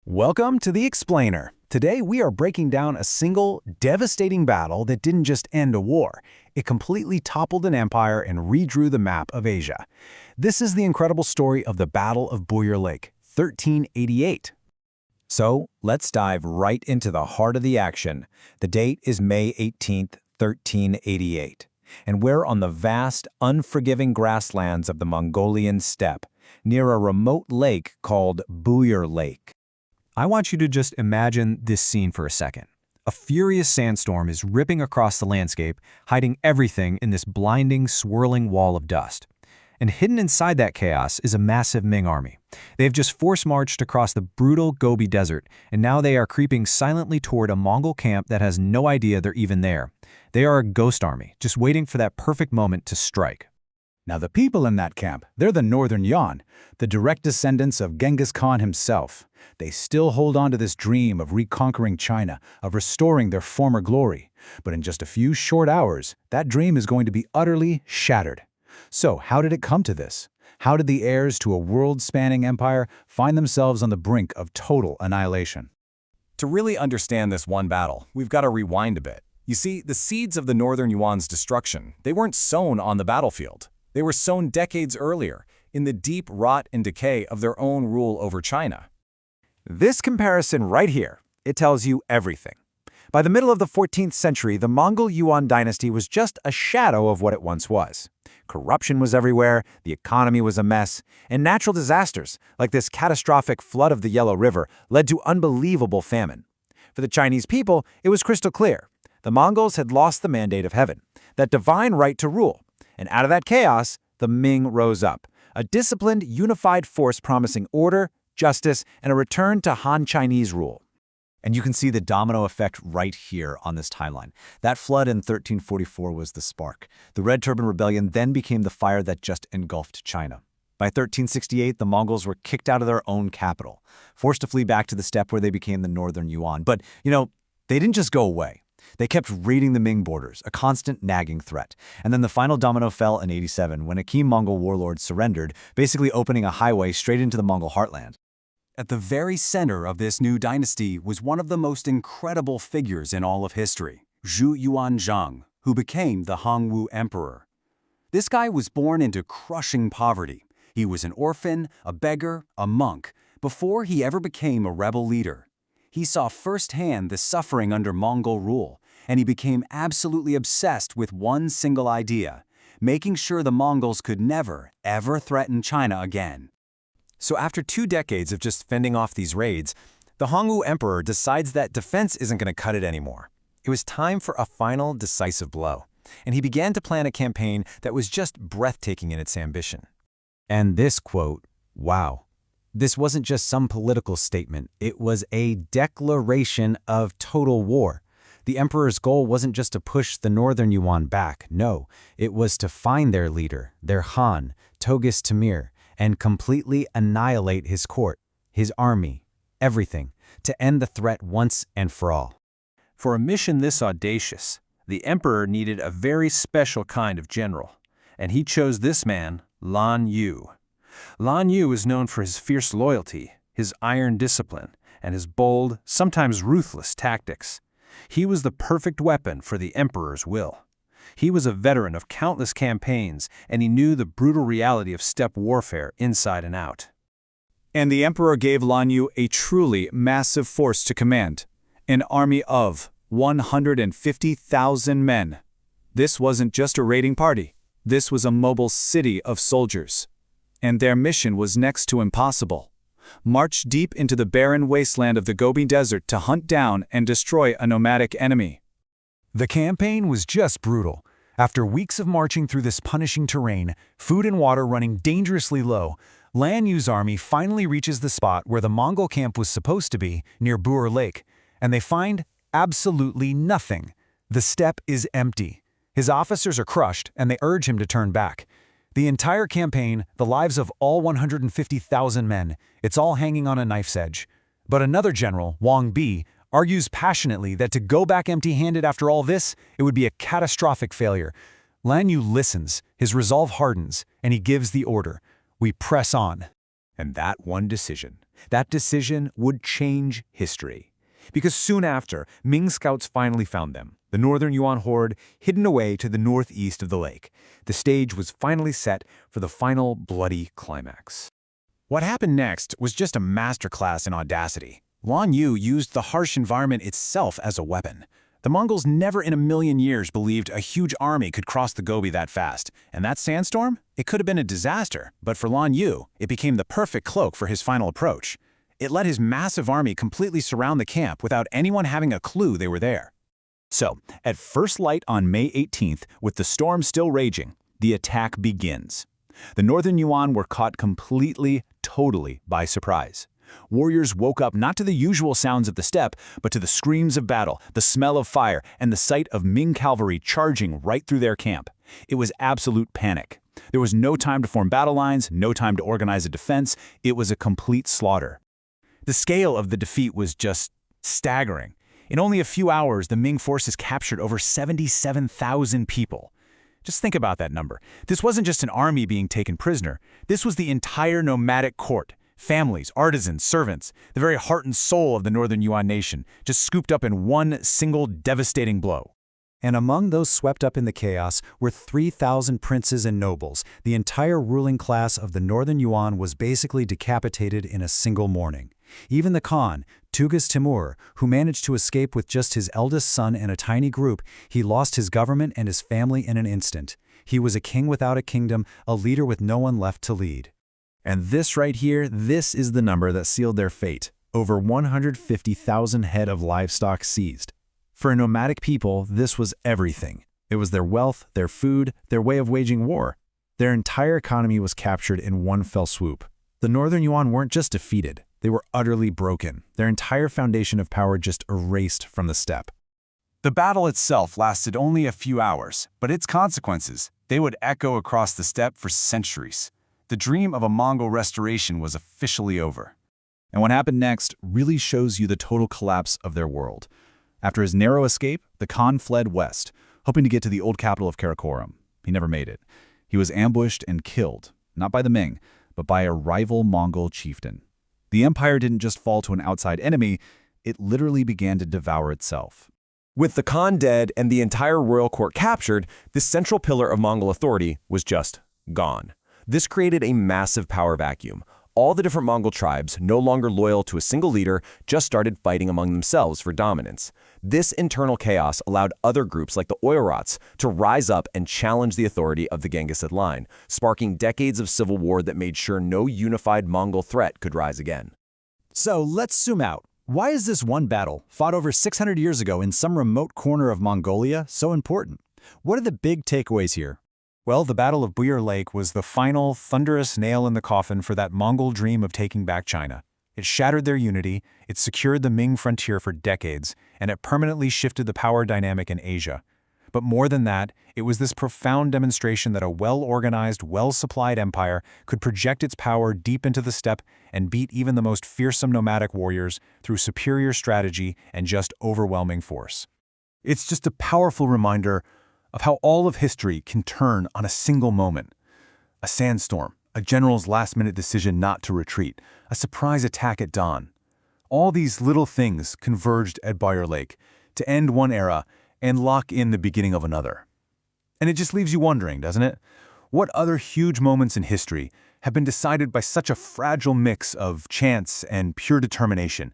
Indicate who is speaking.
Speaker 1: Welcome to The Explainer. Today we are breaking down a single, devastating battle that didn't just end a war. It completely toppled an empire and redrew the map of Asia. This is the incredible story of the Battle of Boyar Lake, 1388.
Speaker 2: So, let's dive right into the heart of the action. The date is May 18th, 1388, and we're on the vast, unforgiving grasslands of the Mongolian steppe, near a remote lake called Boyar Lake.
Speaker 3: I want you to just imagine this scene for a second. A furious sandstorm is ripping across the landscape, hiding everything in this blinding, swirling wall of dust. And hidden inside that chaos is a massive Ming army. They've just force-marched across the brutal Gobi Desert, and now they are creeping silently toward a Mongol camp that has no idea they're even there. They are a ghost army, just waiting for that perfect moment to strike.
Speaker 1: Now the people in that camp, they're the Northern Yuan, the direct descendants of Genghis Khan himself. They still hold on to this dream of reconquering China, of restoring their former glory. But in just a few short hours, that dream is going to be utterly shattered. So how did it come to this? How did the heirs to a world-spanning empire find themselves on the brink of total annihilation?
Speaker 4: To really understand this one battle, we've got to rewind a bit. You see, the seeds of the Northern Yuan's destruction, they weren't sown on the battlefield. They were sown decades earlier, in the deep rot and decay of their own rule over China.
Speaker 2: This comparison right here, it tells you everything. By the middle of the 14th century, the Mongol-Yuan Dynasty was just a shadow of what it once was. Corruption was everywhere, the economy was a mess, and natural disasters, like this catastrophic flood of the Yellow River, led to unbelievable famine. For the Chinese people, it was crystal clear. The Mongols had lost the mandate of heaven, that divine right to rule. And out of that chaos, the Ming rose up, a disciplined, unified force promising order, justice, and a return to Han Chinese rule.
Speaker 3: And you can see the domino effect right here on this timeline. That flood in 1344 was the spark. The Red Turban Rebellion then became the fire that just engulfed China. By 1368, the Mongols were kicked out of their own capital, forced to flee back to the steppe where they became the Northern Yuan. But, they didn't just go away. They kept raiding the Ming borders, a constant nagging threat. And then the final domino fell in 87 when a key Mongol warlord surrendered, basically opening a highway straight into the Mongol heartland.
Speaker 4: At the very center of this new dynasty was one of the most incredible figures in all of history, Zhu Yuanzhang, who became the Hongwu Emperor. This guy was born into crushing poverty. He was an orphan, a beggar, a monk, before he ever became a rebel leader. He saw firsthand the suffering under Mongol rule, and he became absolutely obsessed with one single idea, making sure the Mongols could never, ever threaten China again.
Speaker 2: So after 2 decades of just fending off these raids, the Hongwu Emperor decides that defense isn't going to cut it anymore. It was time for a final, decisive blow, and he began to plan a campaign that was just breathtaking in its ambition. And this quote, wow. This wasn't just some political statement, it was a declaration of total war. The emperor's goal wasn't just to push the Northern Yuan back, no, it was to find their leader, their Khan, Toghis Temür, and completely annihilate his court, his army, everything, to end the threat once and for all.
Speaker 5: For a mission this audacious, the emperor needed a very special kind of general, and he chose this man, Lan Yu. Lan Yu is known for his fierce loyalty, his iron discipline, and his bold, sometimes ruthless tactics. He was the perfect weapon for the emperor's will. He was a veteran of countless campaigns, and he knew the brutal reality of steppe warfare inside and out.
Speaker 1: And the emperor gave Lan Yu a truly massive force to command, an army of 150,000 men. This wasn't just a raiding party. This was a mobile city of soldiers. And their mission was next to impossible. March deep into the barren wasteland of the Gobi Desert to hunt down and destroy a nomadic enemy. The campaign was just brutal. After weeks of marching through this punishing terrain, food and water running dangerously low, Lan Yu's army finally reaches the spot where the Mongol camp was supposed to be, near Boyar Lake, and they find absolutely nothing. The steppe is empty. His officers are crushed, and they urge him to turn back. The entire campaign, the lives of all 150,000 men, it's all hanging on a knife's edge. But another general, Wang Bi, argues passionately that to go back empty-handed after all this, it would be a catastrophic failure. Lan Yu listens, his resolve hardens, and he gives the order. We press on.
Speaker 2: And that one decision, That decision would change history. Because soon after, Ming scouts finally found them, the Northern Yuan horde hidden away to the northeast of the lake. The stage was finally set for the final bloody climax. What happened next was just a masterclass in audacity. Lan Yu used the harsh environment itself as a weapon. The Mongols never in a million years believed a huge army could cross the Gobi that fast. And that sandstorm? It could have been a disaster, but for Lan Yu, it became the perfect cloak for his final approach. It let his massive army completely surround the camp without anyone having a clue they were there. So, at first light on May 18th, with the storm still raging, the attack begins. The Northern Yuan were caught completely, totally by surprise. Warriors woke up not to the usual sounds of the steppe, but to the screams of battle, the smell of fire, and the sight of Ming cavalry charging right through their camp. It was absolute panic. There was no time to form battle lines, no time to organize a defense. It was a complete slaughter. The scale of the defeat was just staggering. In only a few hours, the Ming forces captured over 77,000 people. Just think about that number. This wasn't just an army being taken prisoner. This was the entire nomadic court. Families, artisans, servants, the very heart and soul of the Northern Yuan nation, just scooped up in one single devastating blow.
Speaker 3: And among those swept up in the chaos were 3,000 princes and nobles. The entire ruling class of the Northern Yuan was basically decapitated in a single morning. Even the Khan, Tughis Timur, who managed to escape with just his eldest son and a tiny group, he lost his government and his family in an instant. He was a king without a kingdom, a leader with no one left to lead.
Speaker 2: And this right here, this is the number that sealed their fate. Over 150,000 head of livestock seized. For a nomadic people, this was everything. It was their wealth, their food, their way of waging war. Their entire economy was captured in one fell swoop. The Northern Yuan weren't just defeated, they were utterly broken. Their entire foundation of power just erased from the steppe.
Speaker 4: The battle itself lasted only a few hours, but its consequences, they would echo across the steppe for centuries. The dream of a Mongol restoration was officially over.
Speaker 2: And what happened next really shows you the total collapse of their world. After his narrow escape, the Khan fled west, hoping to get to the old capital of Karakoram. He never made it. He was ambushed and killed, not by the Ming, but by a rival Mongol chieftain. The empire didn't just fall to an outside enemy, it literally began to devour itself.
Speaker 6: With the Khan dead and the entire royal court captured, this central pillar of Mongol authority was just gone. This created a massive power vacuum. All the different Mongol tribes, no longer loyal to a single leader, just started fighting among themselves for dominance. This internal chaos allowed other groups like the Oirots to rise up and challenge the authority of the Genghisid line, sparking decades of civil war that made sure no unified Mongol threat could rise again.
Speaker 2: So let's zoom out. Why is this one battle, fought over 600 years ago in some remote corner of Mongolia, so important? What are the big takeaways here?
Speaker 3: Well, the Battle of Buyur Lake was the final, thunderous nail in the coffin for that Mongol dream of taking back China. It shattered their unity, it secured the Ming frontier for decades, and it permanently shifted the power dynamic in Asia. But more than that, it was this profound demonstration that a well-organized, well-supplied empire could project its power deep into the steppe and beat even the most fearsome nomadic warriors through superior strategy and just overwhelming force.
Speaker 4: It's just a powerful reminder of how all of history can turn on a single moment. A sandstorm, a general's last-minute decision not to retreat, a surprise attack at dawn. All these little things converged at Buyur Lake to end one era and lock in the beginning of another. And it just leaves you wondering, doesn't it? What other huge moments in history have been decided by such a fragile mix of chance and pure determination?